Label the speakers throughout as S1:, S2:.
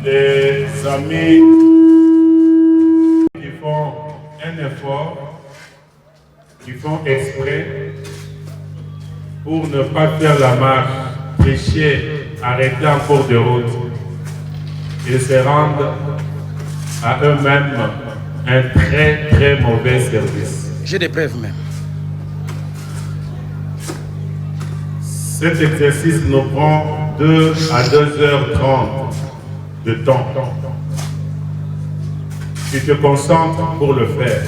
S1: les amis qui font un effort, qui font exprès pour ne pas faire la marche, tricher, arrêter en cours de route. Ils se rendent à eux-mêmes un très très mauvais service.
S2: J'ai des preuves même.
S1: Cet exercice nous prend 2 à 2h30 de temps. Tu te concentres pour le faire.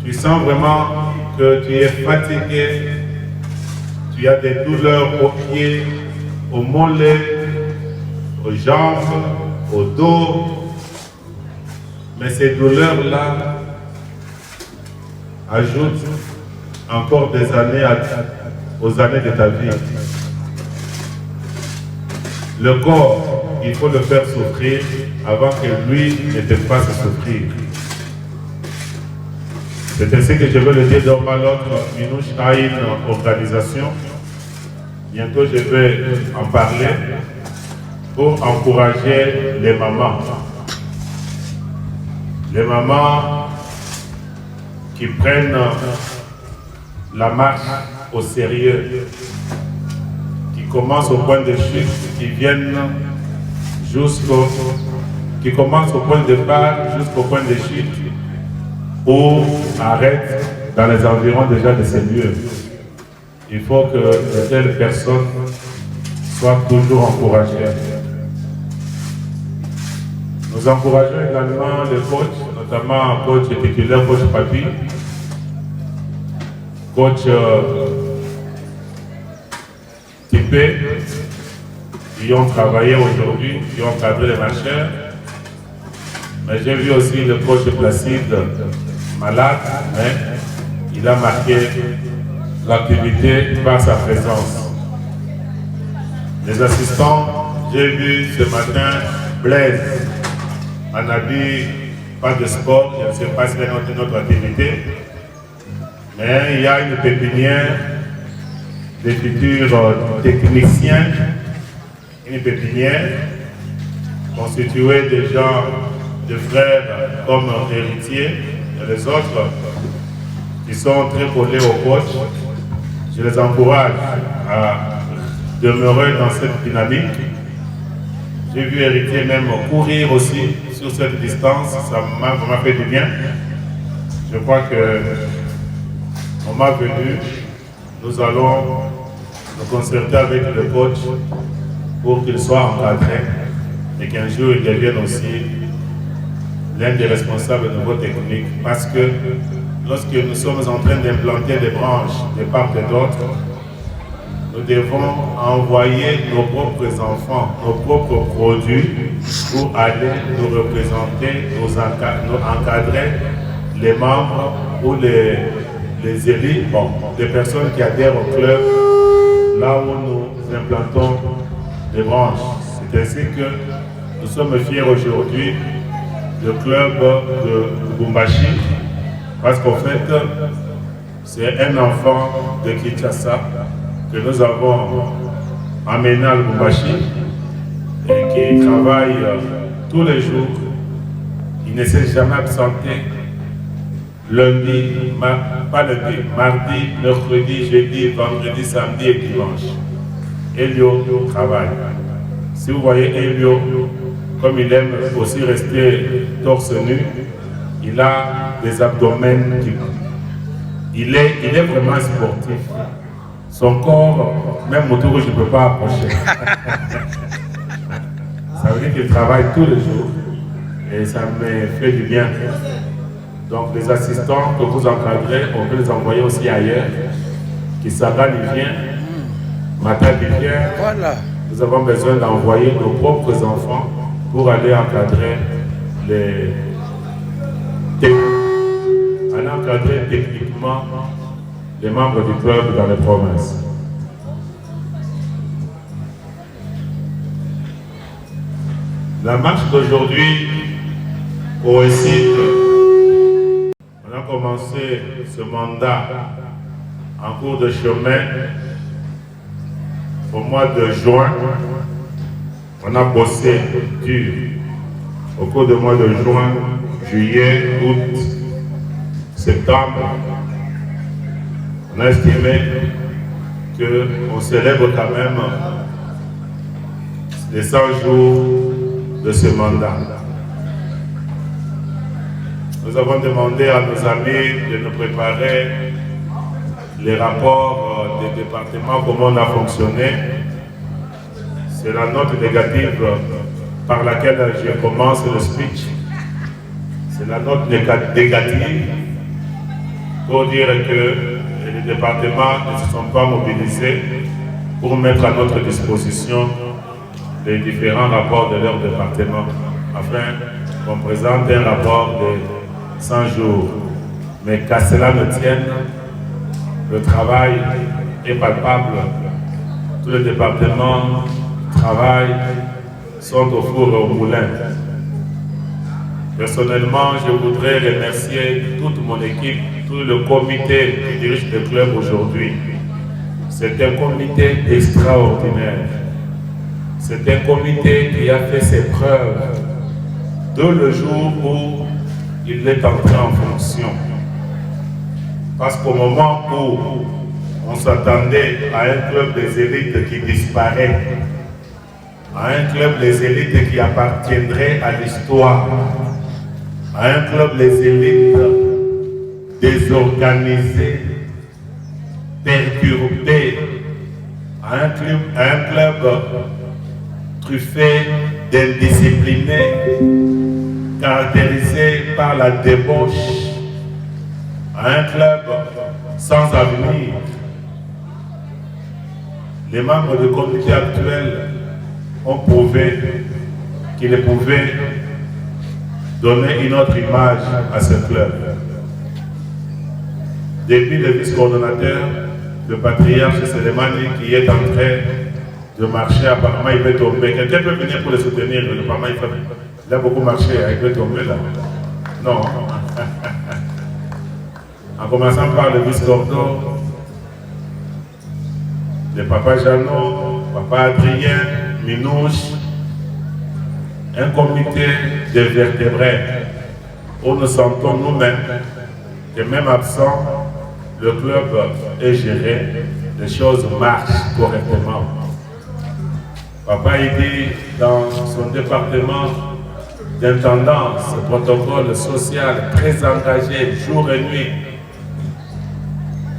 S1: Tu sens vraiment que tu es fatigué, tu as des douleurs aux pieds, aux mollets, aux jambes, au dos. Mais ces douleurs-là ajoutent encore des années aux années de ta vie. Le corps, il faut le faire souffrir avant que lui ne te fasse souffrir. C'est ainsi que je veux le dire dans ma autre Minouche a une organisation. Bientôt je vais en parler pour encourager les mamans. Les mamans qui prennent la marche au sérieux, qui commencent au point de chute, qui viennent qui commencent au point de départ jusqu'au point de chute, ou arrêtent dans les environs déjà de ces lieux. Il faut que de telles personnes soient toujours encouragées. Nous encourageons également les coachs, notamment coach titulaire, coach Papi, coach Tipé, qui ont travaillé aujourd'hui, qui ont cadré les marcheurs. Mais j'ai vu aussi le coach Placide, malade, mais il a marqué l'activité par sa présence. Les assistants, j'ai vu ce matin Blaise, en habit, pas de sport, je ne sais pas si c'est notre activité, mais il y a une pépinière des futurs techniciens, une pépinière constituée de gens, de frères comme héritiers, et les autres qui sont très collés au coach. Je les encourage à demeurer dans cette dynamique. J'ai vu héritier même courir aussi sur cette distance, ça m'a vraiment fait du bien. Je crois que au moment venu, nous allons nous concerter avec le coach pour qu'il soit encadré et qu'un jour il devienne aussi l'un des responsables de vos techniques. Parce que lorsque nous sommes en train d'implanter des branches de part et d'autre, nous devons envoyer nos propres enfants, nos propres produits pour aller nous représenter, nous encadrer les membres ou les élus, bon, les personnes qui adhèrent au club, là où nous implantons des branches. C'est ainsi que nous sommes fiers aujourd'hui du club de Bumbashi, parce qu'en fait, c'est un enfant de Kinshasa que nous avons amené à Lubumbashi et qui travaille tous les jours. Il ne s'est jamais absenté. Lundi, pas lundi, mardi, mercredi, jeudi, vendredi, samedi et dimanche. Elio travaille. Si vous voyez Elio, comme il aime aussi rester torse nu, il a des abdomens qui... Il est vraiment sportif. Son corps, même autour, je ne peux pas approcher. Ça veut dire qu'il travaille tous les jours et ça me fait du bien. Donc les assistants que vous encadrez, on peut les envoyer aussi ailleurs. Kissaga vient, Mata vient.
S2: Voilà.
S1: Nous avons besoin d'envoyer nos propres enfants pour aller encadrer encadrer techniquement les membres du club dans les provinces. La marche d'aujourd'hui coïncide. On a commencé ce mandat en cours de chemin au mois de juin. On a bossé dur au cours du mois de juin, juillet, août, septembre. On a estimé qu'on célèbre quand même les 100 jours de ce mandat. Nous avons demandé à nos amis de nous préparer les rapports des départements, comment on a fonctionné. C'est la note négative par laquelle je commence le speech. C'est la note négative pour dire que les départements ne se sont pas mobilisés pour mettre à notre disposition les différents rapports de leur département afin qu'on présente un rapport de 100 jours. Mais qu'à cela ne tienne, le travail est palpable. Tous les départements travaillent, sont au four et au moulin. Personnellement, je voudrais remercier toute mon équipe, tout le comité qui dirige le club aujourd'hui. C'est un comité extraordinaire. C'est un comité qui a fait ses preuves dès le jour où il est entré en fonction. Parce qu'au moment où on s'attendait à un club des élites qui disparaît, à un club des élites qui appartiendrait à l'histoire, à un club des élites désorganisé, perturbé, à un club truffé d'indisciplinés, caractérisé par la débauche, à un club sans avenir. Les membres du comité actuel ont prouvé qu'ils pouvaient donner une autre image à ce club. Depuis le vice-coordonnateur, le patriarche Selemani, qui est en train de marcher, apparemment il peut tomber. Quelqu'un peut venir pour le soutenir, apparemment il a beaucoup marché, il peut tomber là. Non. En commençant par le vice-coordonnateur, le papa Jeannot, papa Adrien, Minouche, un comité de vertébrés où nous sentons nous-mêmes que même absent, le club est géré, les choses marchent correctement. Papa il dit dans son département d'intendance, protocole social très engagé, jour et nuit.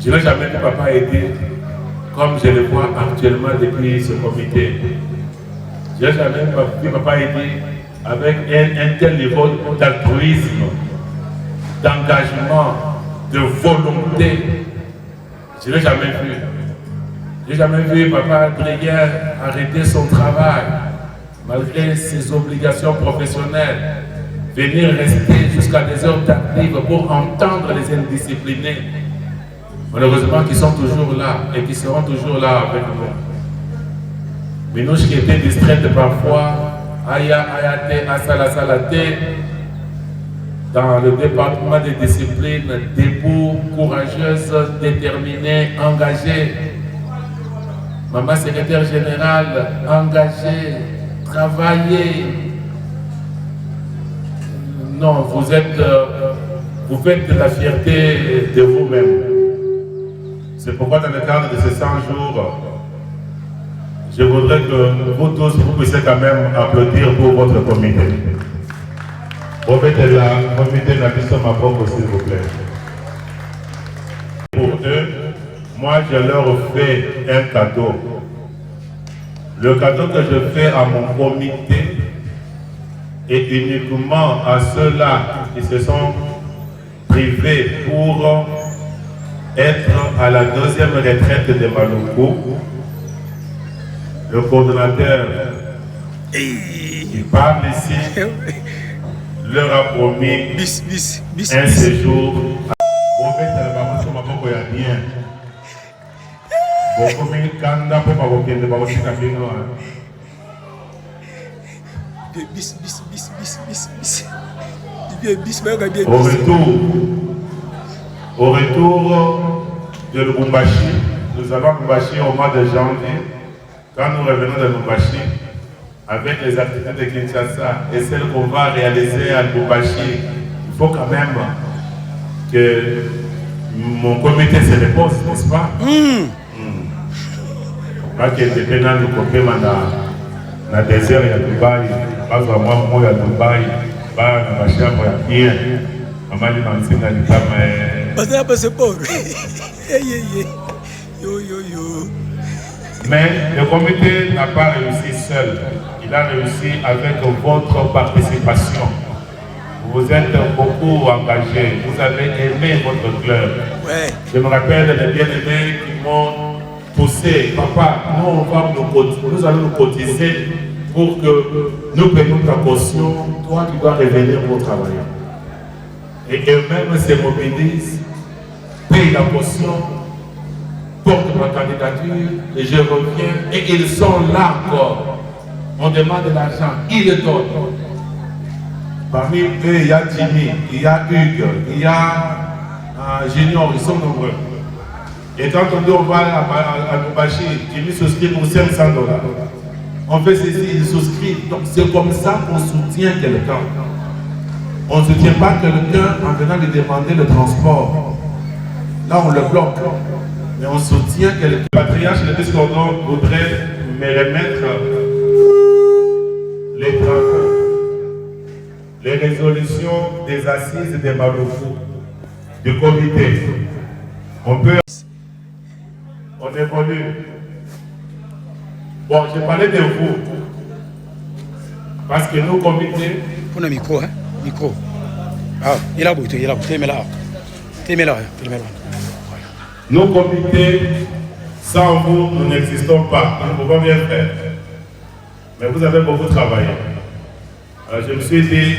S1: Je n'ai jamais vu papa aider comme je le vois actuellement depuis ce comité. Je n'ai jamais vu papa aider avec un tel niveau d'altruisme, d'engagement, de volonté. Je ne l'ai jamais vu. Je n'ai jamais vu papa Adrien arrêter son travail, malgré ses obligations professionnelles, venir rester jusqu'à des heures tardives pour entendre les indisciplinés. Malheureusement, qui sont toujours là et qui seront toujours là avec nous. Minouche qui était distraite parfois, Aya Ayate, Asala Salate, dans le département des disciplines, debout, courageuse, déterminée, engagée. Maman secrétaire générale, engagée, travaillée. Non, vous faites de la fierté de vous-même. C'est pourquoi dans le cadre de ces 100 jours, je voudrais que vous tous, vous puissiez quand même applaudir pour votre comité. Vous mettez la comité de la mission ma propre, s'il vous plaît. Pour eux, moi je leur fais un cadeau. Le cadeau que je fais à mon comité est uniquement à ceux-là qui se sont privés pour être à la deuxième retraite de Maluku. Le coordonnateur qui parle ici leur a promis un séjour. Au retour de Lubumbashi, nous allons à Lubumbashi au mois de janvier. Quand nous revenons de Lubumbashi, avec les activités de Kinshasa et celles qu'on va réaliser à Lubumbashi, il faut quand même que mon comité se repose, n'est-ce pas? Pas que j'étais dans le côté dans désert à Dubaï, pas vraiment moi à Dubaï, pas dans ma chambre à bien. Maman dit dans le
S2: parce que c'est pauvre.
S1: Mais le comité n'a pas réussi seul. Il a réussi avec votre participation. Vous êtes beaucoup engagés. Vous avez aimé votre club.
S2: Ouais.
S1: Je me rappelle les bien-aimés qui m'ont poussé. Papa, nous allons nous cotiser pour que nous payions ta caution. Toi, tu dois revenir pour travailler. Et eux-mêmes se mobilisent, payent la caution, portent ma candidature, et je reviens, et ils sont là encore. On demande de l'argent, ils le donnent. Parmi eux, il y a Jimmy, il y a Hugues, il y a Junior, ils sont nombreux. Et quand on dit on va à Lubumbashi, Jimmy souscrit pour $500. On fait ceci, il souscrit. Donc c'est comme ça qu'on soutient quelqu'un. On ne soutient pas quelqu'un en venant lui demander le transport. Là, on le bloque. Mais on soutient quelqu'un. Le patriarche de Discordon voudrait me remettre les travaux, les résolutions des assises de Maloufou, du comité. On évolue. Bon, j'ai parlé de vous. Parce que nos comités.
S2: Pour le micro, hein? Micro. Ah, il a bouté, mais là.
S1: Nos comités, sans vous, nous n'existons pas. Nous ne pouvons rien faire. Mais vous avez beaucoup travaillé. Alors, je me suis dit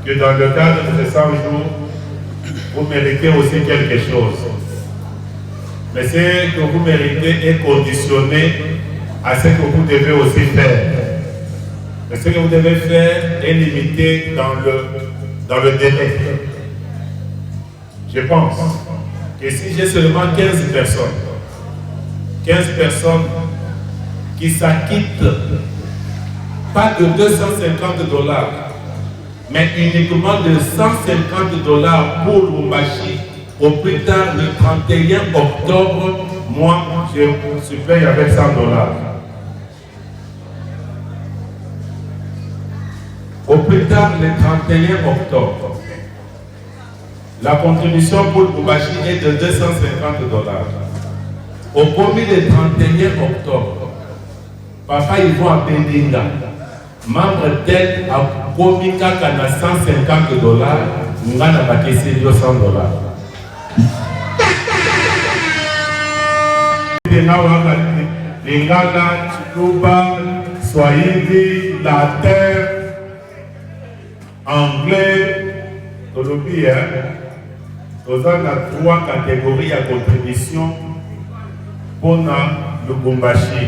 S1: que dans le cadre de ces 100 jours, vous méritez aussi quelque chose. Mais ce que vous méritez est conditionné à ce que vous devez aussi faire. Mais ce que vous devez faire est limité dans le délai. Je pense que si j'ai seulement 15 personnes qui s'acquittent, pas de $250, mais uniquement de $150 pour Lubumbashi, au plus tard le 31 octobre, moi je suis payé avec $100. Au plus tard le 31 octobre, la contribution pour Lubumbashi est de $250. Au premier le 31 octobre, papa il va à Bendinga, membre d'aide à Komika Kana $150, Ngana Bakesi $100. Lingala, Chikuba, Swahili, Latin, Anglais, Tolobi, nous avons 3 catégories à contribution pour le Lubumbashi.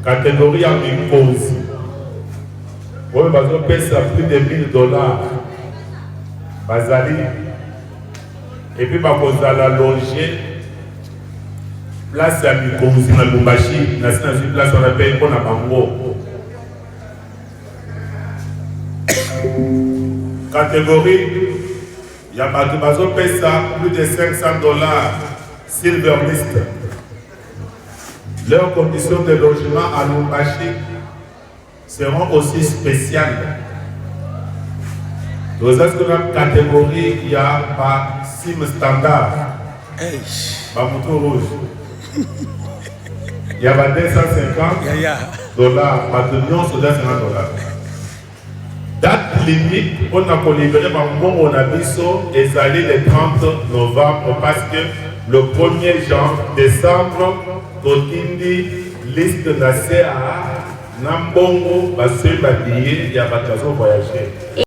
S1: Catégorie à cause. Pour le bateau pèse plus de $1000. Bazali. Et puis, par cause à la loger, place à Mikosi na Lubumbashi, na une place on appelle pour la Bango. Catégorie, il y a pas de bateau pèse plus de $500 silver list. Leurs conditions de logement à Lubumbashi seront aussi spéciales. Dans cette catégorie, il y a pas SIM standard, pas moto rouge. Il y a pas $250, pas de millions sur $250. Date limite, on a libéré par moment on a mis et allé le 30 novembre parce que le 1er décembre, Totindi, liste de la CA, Nambongo, Basse Babillé, il y a pas de voyager.